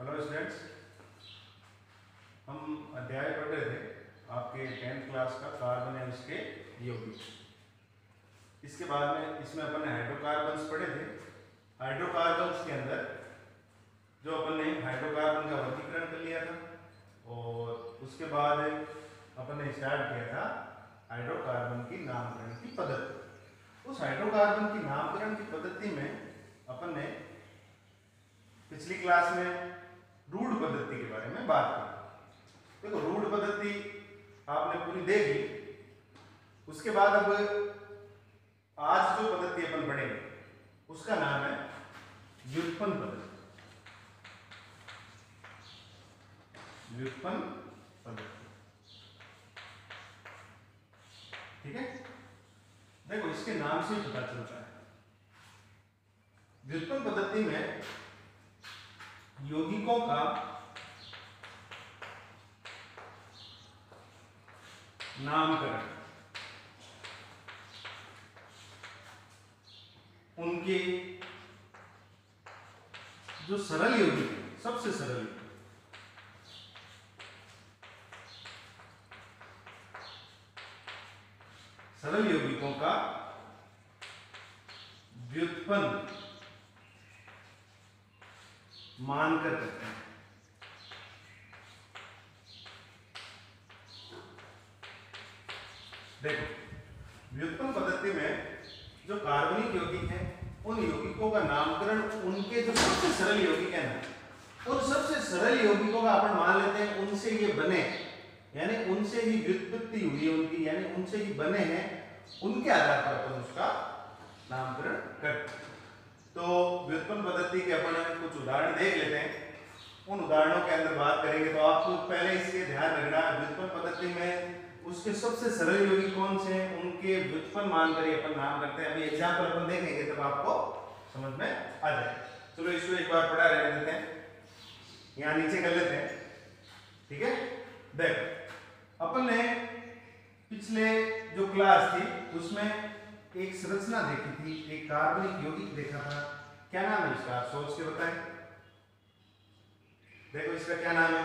Hello students, हम अध्याय पढ़ रहे थे आपके 10th क्लास का कार्बन है उसके यौगिक। इसके बाद में इसमें अपन ने हाइड्रोकार्बन्स पढ़े थे। हाइड्रोकार्बन्स के अंदर जो अपन ने हाइड्रोकार्बन का वर्गीकरण कर लिया था और उसके बाद अपन ने स्टार्ट किया था हाइड्रोकार्बन की नामकरण की पद्धति। उस हाइड्रोकार्बन की नामकरण की पद्धति में अपन ने पिछली क्लास में रूढ़ पद्धति के बारे में बात की। देखो, रूढ़ पद्धति आपने पूरी देख ली। उसके बाद अब आज जो पद्धति अपन पढ़ेंगे उसका नाम है व्युत्पन्न पद्धति। व्युत्पन्न पद्धति, ठीक है। देखो, इसके नाम से पता चलता है व्युत्पन्न पद्धति में यौगिकों का नामकरण उनके जो सरल यौगिक है, सबसे सरल यौगिकों का व्युत्पन्न मानकर करते हैं। देखो, व्युत्पन्न पद्धति में जो कार्बनिक यौगिक हैं उन यौगिकों का नामकरण उनके जो सबसे सरल यौगिक है ना, उन सबसे सरल यौगिकों का अपन मान लेते हैं उनसे ये बने, यानी उनसे ही व्युत्पत्ति हुई उनकी, यानी उनसे ही बने हैं, उनके आधार पर अपन उसका नामकरण करते हैं। तो व्युत्पन्न पद्धति के अपन कुछ उदाहरण देख लेते हैं। उन उदाहरणों के अंदर बात करेंगे तो आपको पहले इसके ध्यान रखना, व्युत्पन्न पद्धति में उसके सबसे सरल यौगिक कौन से हैं, उनके व्युत्पन्न मानकर ही अपन नाम करते हैं। अभी एग्जांपल अपन देखेंगे तब आपको समझ में आ जाएगा। चलो इसको एक बार पढ़ा रहने देते हैं, यहाँ नीचे कर लेते हैं, ठीक है। देखो, अपन ने पिछले जो क्लास थी उसमें एक संरचना देखी थी, एक कार्बनिक यौगिक देखा था। क्या नाम है इसका, आप सोच के बताएं। देखो, इसका क्या नाम है।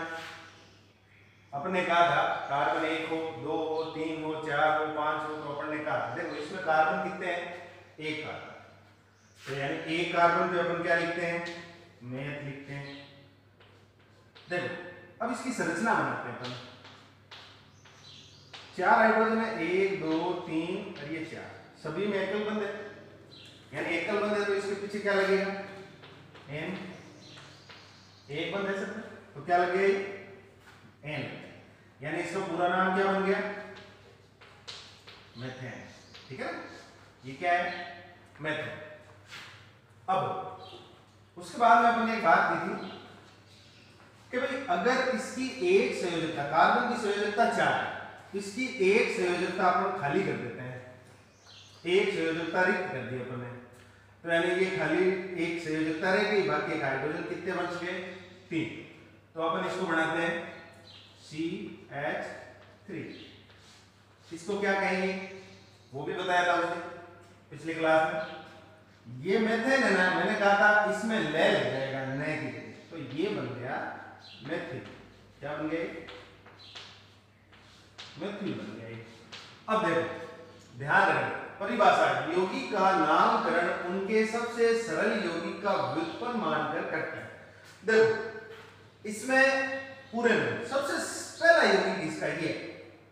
अपन ने कहा था कार्बन 1 हो, 2 हो, 3 हो, 4 हो, 5 हो, तो अपन ने कहा था देखो इसमें कार्बन कितने हैं, 1 कार्बन। तो यानी 1 कार्बन पे अपन क्या लिखते हैं, मेथ लिखते हैं। देखो, अब इसकी संरचना बनाते हैं अपन। 4 हाइड्रोजन है, 1 2 3 और ये 4, सभी में एकल बंध है, यानी एकल बंध है तो इसके पीछे क्या लगेगा, n। एक बंध है सब, तो क्या लगेगा, n, यानी इसका पूरा नाम क्या बन गया, मेथेन, ठीक है। ये क्या है, मेथेन। अब उसके बाद में अपन ने एक बात की थी कि भाई अगर इसकी एक संयोजकता, कार्बन की संयोजकता 4 है, इसकी एक संयोजकता अपन खाली कर देते हैं, एक संयोजकता रिक्त कर दी अपन ने, तो यानी ये खाली एक संयोजकता रह गई, बाकी एक हाइड्रोजन कितने बच गए, 3। तो अपन इसको बनाते हैं CH3। इसको क्या कहेंगे वो भी बताया था उसने पिछली क्लास में। ये मेथेन है ना, मैंने कहा था इसमें ले लग जाएगा नए की जगह, तो ये बन गया मेथिल। क्या बन गया, मेथिल बन गया। अब देखो, ध्यान रखें परिभाषा, यौगिक का नामकरण उनके सबसे सरल यौगिक का व्युत्पन्न मानकर करते हैं। देखो, इसमें पूरे में सबसे पहला यौगिक इसका ये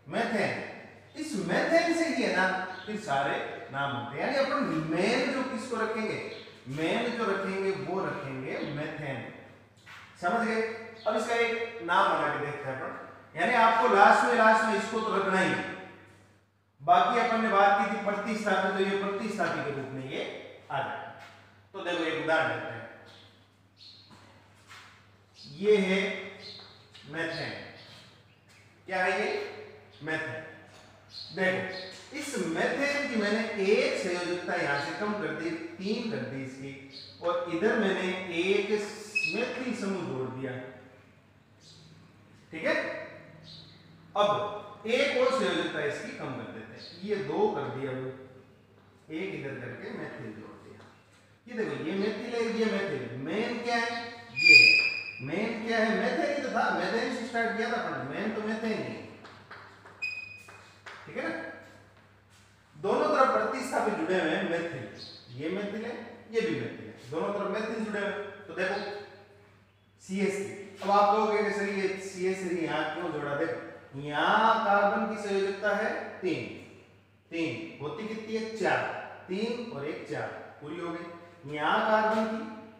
मेथेन। इस मेथेन से ही है ना फिर सारे नाम होते हैं, यानी अपन मेन जो किसको रखेंगे, मेन जो रखेंगे वो रखेंगे मेथेन। समझ गए। अब इसका एक नाम बना के देखते हैं अपन, यानी आपको लास्ट में इसको तो रखना ही, बाकी अपन ने बात की थी प्रतिस्थापी, तो ये प्रतिस्थापी के रूप में ये आ जाएगा। तो देखो एक उदाहरण लेते हैं, ये है मेथेन। क्या है ये, मेथेन। देखो, इस मेथेन की मैंने एक संयोजकता यहां से कम कर दी, 3 कर दी इसकी, और इधर मैंने एक मेथिल समूह जोड़ दिया, ठीक है। अब एक और संयोजकता इसकी कम कर देते हैं, ये 2 कर दिया, एक इधर करके मेथिल जोड़ दिया। ये देखो, ये मेथिल है, ये मेथिल, मेन क्या है, ये है, मेन क्या है, मेथेन ही तो था, मेथेन से स्टार्ट किया था अपन, मेन तो मेथेन ही, ठीक है ना। दोनों तरफ प्रतिस्थापित जुड़े हुए हैं मेथिल, ये मेथिल है, ये भी मेथिल है, दोनों तरफ मेथिल जुड़े हुए। तो देखो CH3, अब आप कहोगे कि सर ये CH3 यहाँ क्यों जोड़ा, देखो यहाँ कार्बन की संयोजकता है 3 होती कितनी है 4, 3 और 1 4 पूरी हो गई। यहाँ कार्बन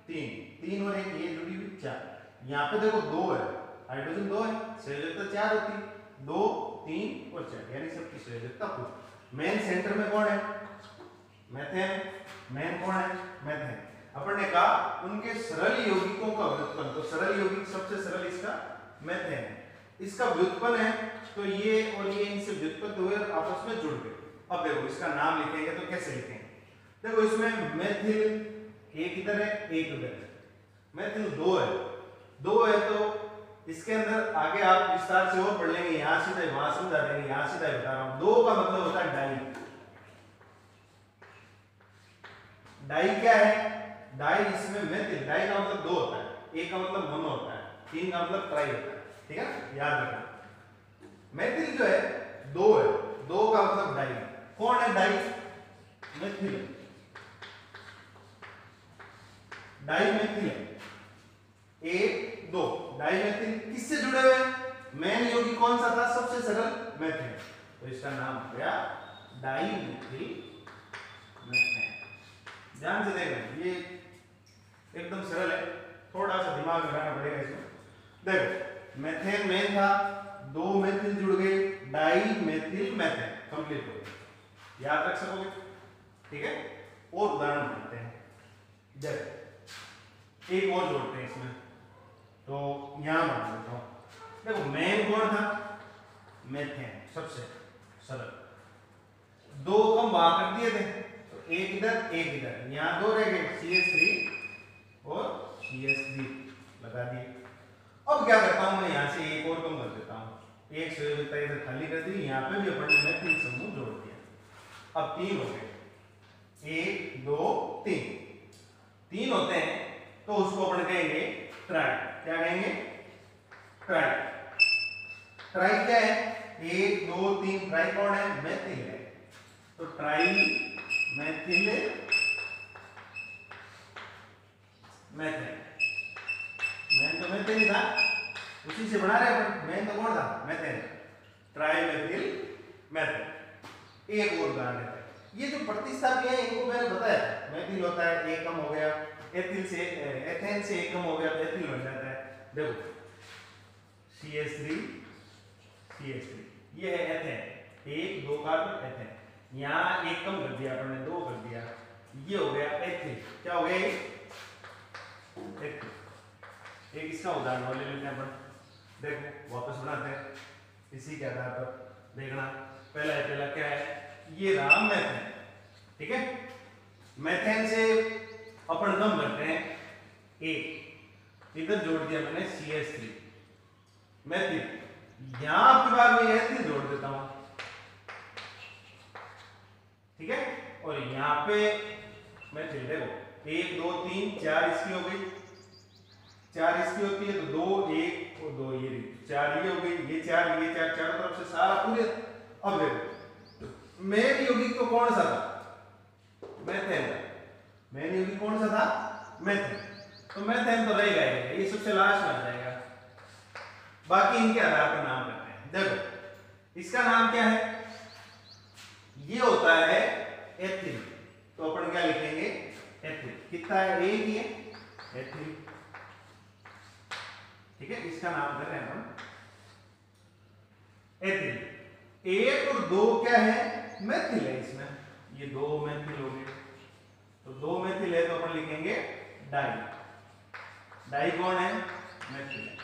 की 3 और 1 ये जुड़ी हुई 4, यहाँ पे देखो 2 है, हाइड्रोजन 2 है, संयोजकता 4 होती, 2 3 और 4 यानी सबकी संयोजकता पूरी। मेन सेंटर में कौन है, मेथेन, मेन कौन है, मेथेन। अपन ने कहा उनके सरल यौगिकों का व्युत्पन्न, तो सरल यौगिक सबसे सरल इसका मेथेन है, इसका व्युत्पन्न है, तो ये और ये इनसे व्युत्पन्न हुए और आपस में जुड़ गए। अब देखो इसका नाम लिखेंगे तो कैसे लिखेंगे, देखो इसमें मेथिल एक इधर है एक उधर है, मेथिल 2 है तो इसके अंदर आगे आप विस्तार से और पढ़ लेंगे, यहां सीधा वहां समझा देंगे, यहां सीधा बता रहा हूं। 2 का मतलब होता है डाई, डाई क्या है, डाई इसमें मेथिल, डाई का मतलब 2 होता है, एक का मतलब मोनो होता है, 3 का मतलब ट्राई होता है, ठीक है, याद रखना। मेथिल जो है 2 है, 2 का मतलब डाई, कौन है डाई, मेथिल, डाई मेथिल है, 1 2 डाई मेथिल किससे जुड़े हुए हैं, मेन यौगिक कौन सा था, सबसे सरल मेथेन, तो इसका नाम हो गया डाई मेथिल मेथेन। ध्यान से देखना, ये एकदम सरल है, थोड़ा सा दिमाग लगाना पड़ेगा इसमें। देखो मेथेन मेन था, 2 मेथिल जुड़ गए, डाई मेथिल मेथेन कंप्लीट हो गया, याद रख सकोगे, ठीक है। और उदाहरण देखते हैं, देखो एक और जोड़ते हैं इसमें, तो यहां मान लेता हूं, देखो मेन कौन था, मेथेन सबसे सरल, 2 कम वहां कर दिए थे, तो एक इधर, यहां 2 रह गए, CH3 और CH3 लगा दिए। अब क्या करता हूं मैं, यहां से एक और कम कर देता हूं, एक संयोजकता इधर खाली कर दी, यहां पे भी अपन ने मेथिल समूह जोड़ दिया, अब 3 हो गए, 1 2 3 होते हैं, तो उसको अपन कहेंगे ट्राई, क्या कहेंगे, ट्राई। ट्राई क्या है, 1 2 3, ट्राई कौन है, मेथिल है, तो ट्राई मेथिल मेथेन, मेन तो मेथेन ही था, उसी से बना रहे अपन, मेन तो कौन था, मेथेन, ट्राई मेथिल मेथेन। एक और उदाहरण है, ये जो प्रतिस्थापी है इनको मैंने बताया, मेथिल होता है, एक कम हो गया, एथिल से एथेन से एक कम हो गया तो एथिल बन जाता है। देखो CH3 ये है एथेन, 1 2 कार्बन एथेन, यहाँ एक कम कर दिया अपन ने, 2 कर दिया, ये हो गया एथिल, क्या हो गया ये एथिल। एक इसका उदाहरण और ले लेते हैं अपन, देखो वापस बनाते हैं इसी के आधार पर, देखना पहला क्या है, ये रहा मेथेन, ठीक है, मेथेन से अपन कम करते हैं, एक इधर जोड़ दिया मैंने CH3 मेथिल, यहां की बार मैं एथिल जोड़ देता हूं, ठीक है, और यहां पे मेथिल, देखो 1 2 3 4 इसकी हो गई, 4 इसकी होती है, तो 2 1 और 2 ये 4 ये हो गई, ये 4 चारों तरफ से सारा पूरे। अब देखो मेन यौगिक तो कौन सा था, मेथेन, मेन यौगिक कौन सा था, मेथेन, तो मेथेन तो रहेगा ही, ये सबसे लास्ट में आ जाएगा, बाकी इनके आधार पर नाम करते हैं। देखो इसका नाम क्या है, ये होता है एथिल, तो अपन क्या लिखेंगे, एथिल, कितना है, एक ही है, एथिल, ठीक है, इसका नाम कर रहे हैं हम एथिल। 1 और 2 क्या है, मेथिल है, इसमें ये 2 मेथिल हो गए, तो 2 मेथिल है तो अपन लिखेंगे डाई, डाई कौन है, मेथिल है,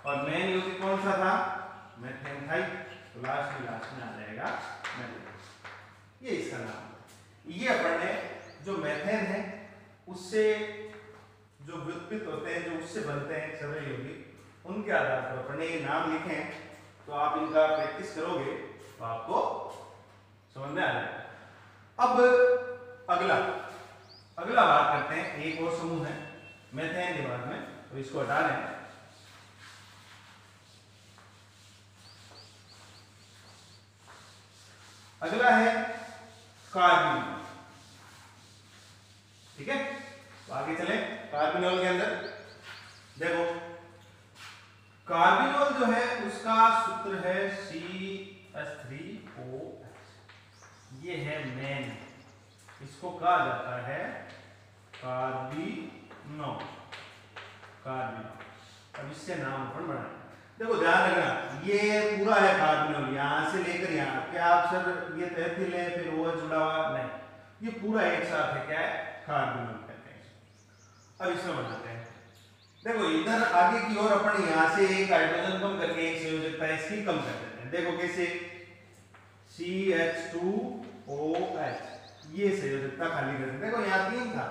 और मेन यौगिक कौन सा था, मेथेन था, तो लास्ट में आ जाएगा मेथिल, ये इसका नाम। ये अपन ने जो मेथेन है उससे जो व्युत्पन्न होते हैं, जो उससे बनते हैं सरल यौगिक, उनके आधार पर अपन ने ये नाम लिखे हैं, तो आप इनका प्रैक्टिस करोगे तो आपको समझ में आ जाएगा। अब अगला बात करते हैं, एक और समूह है मेथेन के बाद में, तो इसको हटा रहे हैं। अगला है कार्बिनॉल। ठीक है, तो आगे चले। कार्बिनॉल के अंदर देखो, कार्बिनॉल जो है उसका सूत्र है CH3OH। ये है मेन, इसको कहा जाता है कार्बिनॉल। अब इससे नाम अपन बनाए। देखो ध्यान रखना, ये पूरा है कार्बिनॉल, यहां से लेकर यहां। क्या आप सर ये तहतील है फिर OH जुड़ा हुआ? नहीं, ये पूरा एक साथ है। क्या है? कार्बिनॉल कहते हैं। अब इसमें बनाते हैं। देखो इधर आगे की ओर अपन यहां से एक हाइड्रोजन कम करके एक संयोजकता इसकी कम कर देते हैं। देखो कैसे, CH2OH, ये संयोजकता खाली कर देते हैं। देखो यहाँ 3 था,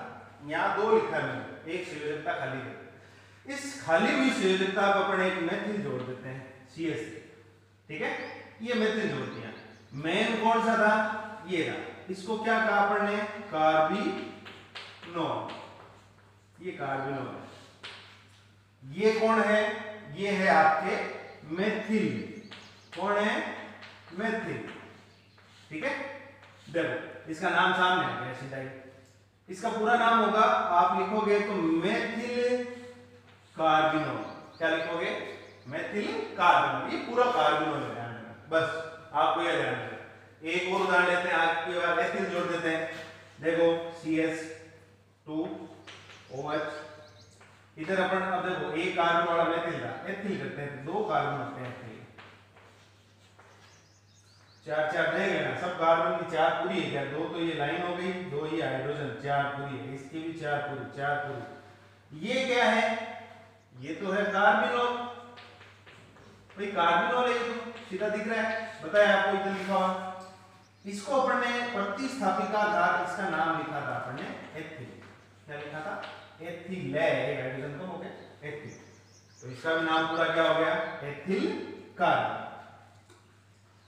यहाँ 2 लिखा है मैंने, एक संयोजकता खाली कर। इस खाली हुई संयोजकता पर अपन एक मेथिल जोड़ देते हैं, CH। ठीक है, ये मेथिल जोड़ दिया। मेन कौन सा था? ये था। इसको क्या कहा अपन ने? कार्बिनॉल। ये कार्बिनॉल है। ये कौन है? ये है आपके मेथिल। कौन है? मेथिल। ठीक है, देखो इसका नाम सामने आ गया सीधा ही। इसका पूरा नाम होगा, आप लिखोगे तो मेथिल कार्बिनॉल। क्या लिखोगे? Methyl carbinol. ये पूरा कार्बिनॉल है, ध्यान रखना। बस आपको यह ध्यान रखना। एक और उदाहरण लेते हैं, आपके बाद एथिल जोड़ देते हैं। देखो CH2OH, इधर अपन अब देखो एक कार्बन वाला मेथिल था, एथिल करते हैं, 2 कार्बन होते हैं एथिल। 4 नहीं लेना, सब कार्बन की 4 पूरी है क्या? 2 तो ये लाइन हो गई, 2 ये हाइड्रोजन, 4 पूरी है। इसकी भी 4 पूरी, 4 पूरी। ये क्या है? ये तो है कार्बिनॉल। भाई कार्बिनॉल है, ये तो सीधा दिख रहा है, बताया आपको इधर लिखा हुआ। इसको अपन ने प्रतिस्थापिका था, इसका नाम लिखा था अपन ने एथिल। क्या लिखा था? एथिल है, एक हाइड्रोजन कम हो गया, एथिल। तो इसका भी नाम पूरा क्या हो गया? Ethyl carbon.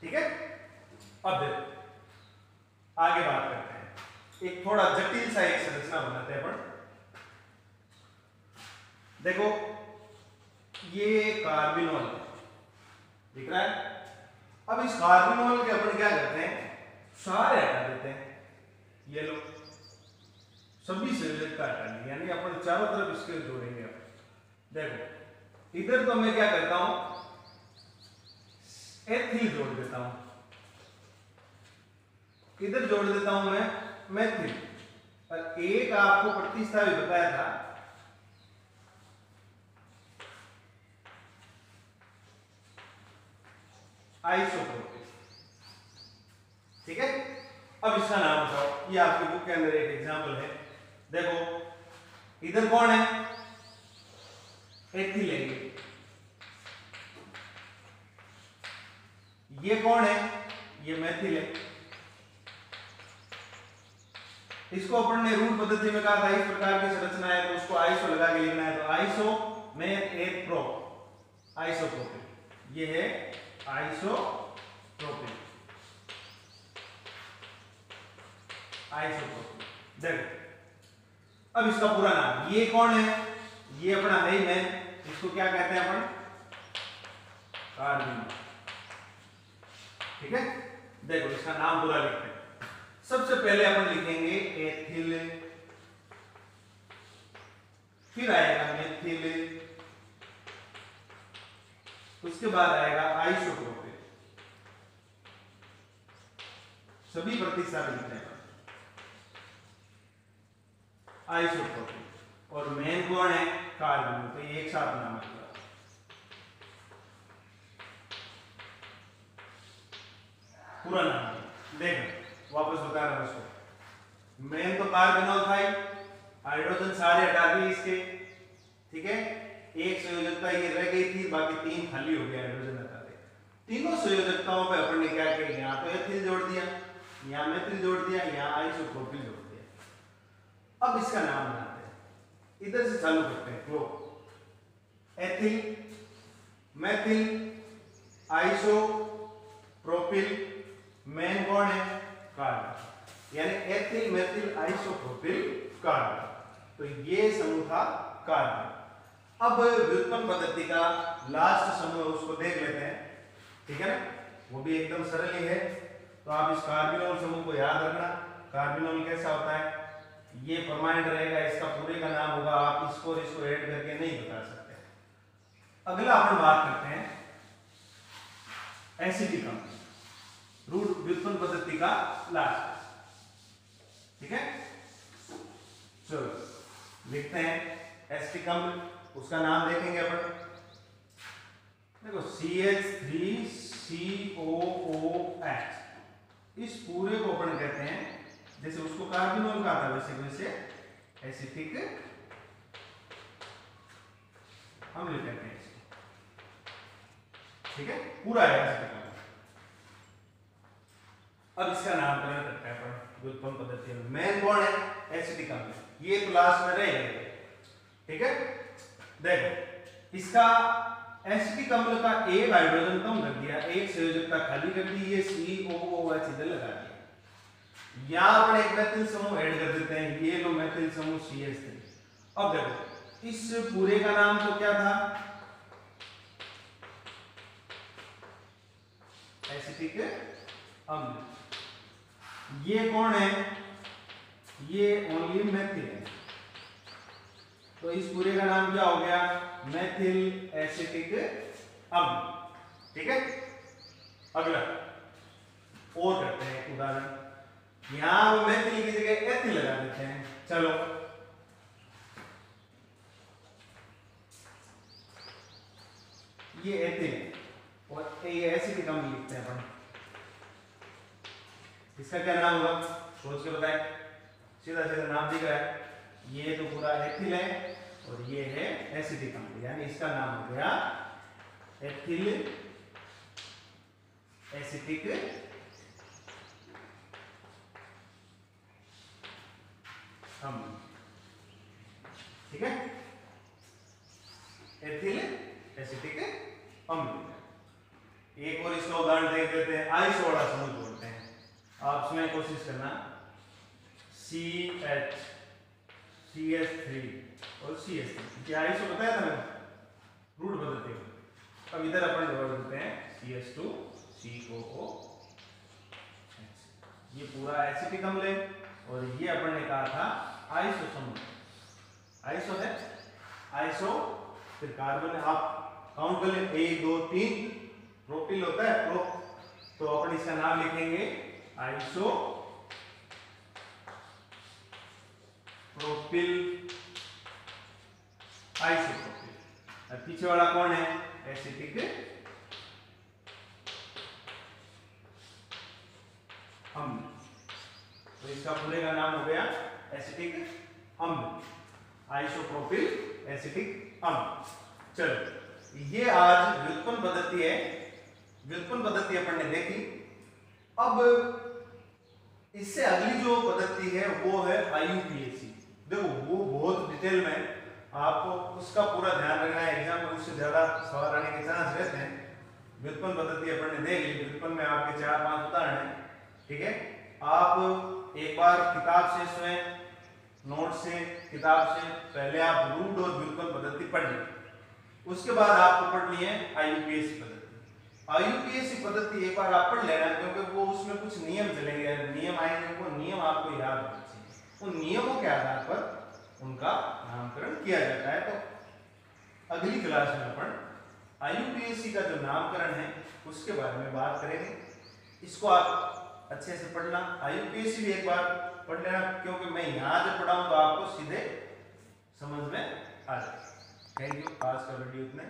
ठीक है, अब देखो आगे बात करते हैं। एक थोड़ा जटिल सा एक संरचना बनाते हैं अपन। देखो ये कार्बिनॉल दिख रहा है। अब इस कार्बिनॉल के अपन क्या करते हैं? सारे हटा देते हैं। ये लो, सभी संयोजकता हटा ली, यानी अपन चारों तरफ इसके जोड़ेंगे। अब देखो इधर तो मैं क्या करता हूं? एथिल जोड़ देता हूं, इधर जोड़ देता हूं मैं मेथिल। और एक आपको प्रतिस्थापी बताया था, आइसोप्रोपिल। ठीक है, अब इसका नाम बताओ। ये आपकी बुक के अंदर एक एग्जांपल है। देखो इधर कौन है? एथिल है। ये कौन है? ये मेथिल है। इसको अपन ने रूट पद्धति में कहा था इस प्रकार की संरचना है, तो उसको आइसो लगा के लिखना है। तो आइसो में एक प्रो, आइसोप्रोपिल। ये है आइसोप्रोपिल। आइसोप्रोपिल। देखो अब इसका पूरा नाम, ये कौन है? ये अपना है मैं, इसको क्या कहते हैं अपन? कार्बिनॉल। ठीक है, देखो इसका नाम पूरा लिखते हैं। सबसे पहले अपन लिखेंगे एथिल, फिर आएगा मेथिल, उसके बाद आएगा आइसोप्रोपिल। सभी प्रतिस्थापी लिखते हैं आइसोप्रोपिल। और मेन कौन है? कार्बिनॉल। तो ये एक साथ नाम है। पूरा नाम देखो, वापस बता रहा हूं इसको। मेन तो कार्बिनॉल था, हाइड्रोजन सारे हटा दिए इसके। ठीक है, एक संयोजकता ये रह गई थी, बाकी 3 खाली हो गया हाइड्रोजन हटा दे। तीनों संयोजकताओं पे अपन ने क्या किया? यहाँ तो एथिल जोड़ दिया, यहाँ मेथिल जोड़ दिया, यहाँ आइसोप्रोपिल जोड़ दिया। अब इसका नाम बनाते हैं, इधर से चालू करते हैं। Flow ethyl, methyl, isopropyl, main कौन है? कार्बन। यानी एथिल, मेथिल, आइसोप्रोपिल, कार्बन। तो ये समूह था कार्बन। अब व्युत्पन्न पद्धति का लास्ट समूह उसको देख लेते हैं, ठीक है ना, वो भी एकदम सरल ही है। तो आप इस कार्बिनोल समूह को याद रखना। कार्बिनोल कैसा होता है, ये परमानेंट रहेगा, इसका पूरे का नाम होगा, आप इसको और इसको ऐड करके नहीं बता सकते। अगला अपन बात करते हैं एसिटिक अम्ल, रूट व्युत्पन्न पद्धति का लास्ट, ठीक है। चलो लिखते हैं एसिटिक अम्ल, उसका नाम देखेंगे अपन। देखो CH3COOH, इस पूरे को अपन कहते हैं, जैसे उसको कार्बिनोल कहा था वैसे वैसे एसिटिक अम्ल कहते हैं इसको, ठीक है, पूरा है एसिटिक अम्ल। अब इसका नामकरण करते हैं अपन व्युत्पन्न पद्धति में। मेन कौन है, एसिटिक अम्ल, ये तो लास्ट में रहेगा, ठीक है। देखो इसका एसिटिक अम्ल का एक हाइड्रोजन कम कर दिया, एक संयोजकता खाली कर दी, ये COOH इधर लगा दिया। यहां पर एक मेथिल समूह ऐड कर देते हैं, ये लो मेथिल समूह CH3। अब देखो इस पूरे का नाम तो क्या था, एसिटिक अम्ल। ये कौन है, ये ओनली मेथिल है, तो इस पूरे का नाम क्या हो गया, मेथिल एसिटिक अम्ल, ठीक है। अगला और करते हैं एक उदाहरण, यहां मेथिल की जगह एथिल लगा देते हैं। चलो ये एथिल है और ये एसिटिक अम्ल लिखते हैं अपन, इसका क्या नाम होगा, सोच के बताएं, सीधा सीधा नाम दिख रहा है, ये तो पूरा एथिल है और ये है एसिटिक अम्ल, यानी इसका नाम हो गया एथिल एसिटिक अम्ल, ठीक है, एथिल एसिटिक अम्ल। एक और इसका उदाहरण देख देते हैं, आइसो वाला समूह जोड़ते हैं। आप इसमें कोशिश करना, CH CH3 और CH3, क्या आइसो बताया था मैंने रूट पद्धति में। अब इधर अपन जोड़ देते हैं CH2 COOH, ये पूरा एसिटिक अम्ल है और ये अपन ने कहा था आइसो समूह, आइसो है, आइसो फिर कार्बन, आप काउंट कर लें 1 2 3 प्रोपिल होता है प्रो, तो अपन इसका नाम लिखेंगे आइसो प्रोपिल, आइसोप्रोपिल। और पीछे वाला कौन है, एसिटिक अम्ल, तो इसका पूरे का नाम हो गया एसिटिक अम्ल, आइसोप्रोपिल एसिटिक अम्ल। चलो ये आज व्युत्पन्न पद्धति है, व्युत्पन्न पद्धति अपन ने देखी। अब इससे अगली जो पद्धति है वो है IUPAC। देखो वो बहुत डिटेल में आपको उसका पूरा ध्यान रखना है, एग्जाम में उससे ज्यादा सवाल आने के चांस रहते हैं। व्युत्पन्न पद्धति अपन ने देख ली, व्युत्पन्न में आपके 4-5 उदाहरण हैं, ठीक है। आप एक बार किताब से स्वयं नोट से किताब से पहले आप रूट और व्युत्पन्न पद्धति पढ़ लीजिए, उसके बाद आपको पढ़नी है IUPAC पद्धति। IUPAC पद्धति एक बार आप पढ़ लेना, क्योंकि वो उसमें कुछ नियम चलेंगे, नियम आएंगे, वो नियम आपको याद होने चाहिए, उन नियमों के आधार पर उनका नामकरण किया जाता है। तो अगली क्लास में अपन IUPAC का जो नामकरण है उसके बारे में बात करेंगे। इसको आप अच्छे से पढ़ना, IUPAC भी एक बार पढ़ लेना, क्योंकि मैं यहाँ जब पढ़ाऊँ तो आपको सीधे समझ में आ जाए। थैंक यू, आज का वीडियो इतना।